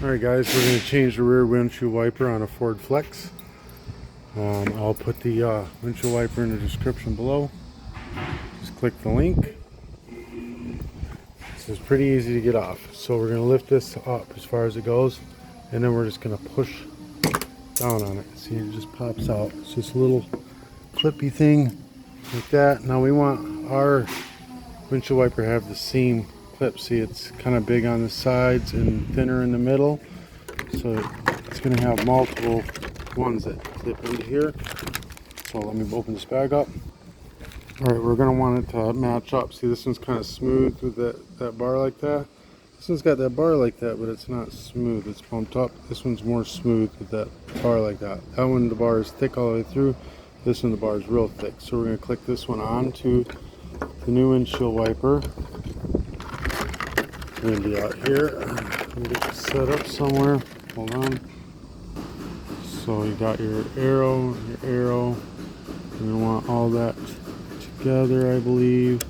Alright guys, we're going to change the rear windshield wiper on a Ford Flex. I'll put the windshield wiper in the description below. Just click the link. This is pretty easy to get off. So we're going to lift this up as far as it goes, and then we're just going to push down on it. See, it just pops out. It's just a little clippy thing like that. Now we want our windshield wiper to have the same clip. See, it's kind of big on the sides and thinner in the middle, so it's going to have multiple ones that clip into here. So let me open this bag up. Alright, we're going to want it to match up. See, this one's kind of smooth with that bar like that. This one's got that bar like that, but it's not smooth, it's bumped up. This one's more smooth with that bar like that. That one, the bar is thick all the way through. This one, the bar is real thick. So we're going to click this one onto the new windshield wiper. We're going to be out here. Let me get this set up somewhere. Hold on. So you got your arrow. And you want all that together, I believe.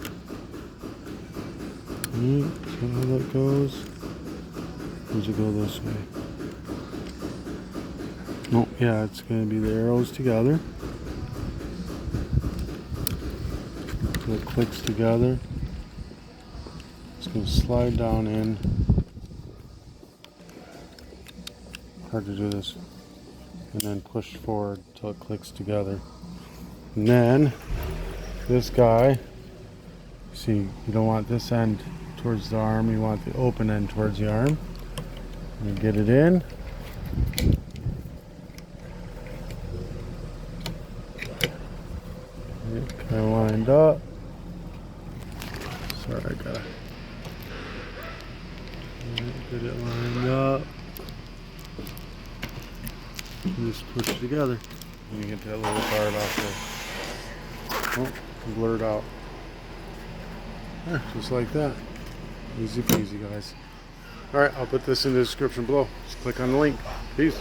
See how that goes? Does it go this way? Oh, yeah, it's going to be the arrows together. So it clicks together. It's going to slide down in. Hard to do this. And then push forward until it clicks together. And then this guy, see, you don't want this end towards the arm, you want the open end towards the arm. And get it in. Get kind of lined up. Sorry, I gotta get it lined up. And just push it together. And you get that little part off there. Oh, blurred out. Yeah, just like that. Easy peasy, guys. Alright, I'll put this in the description below. Just click on the link. Peace.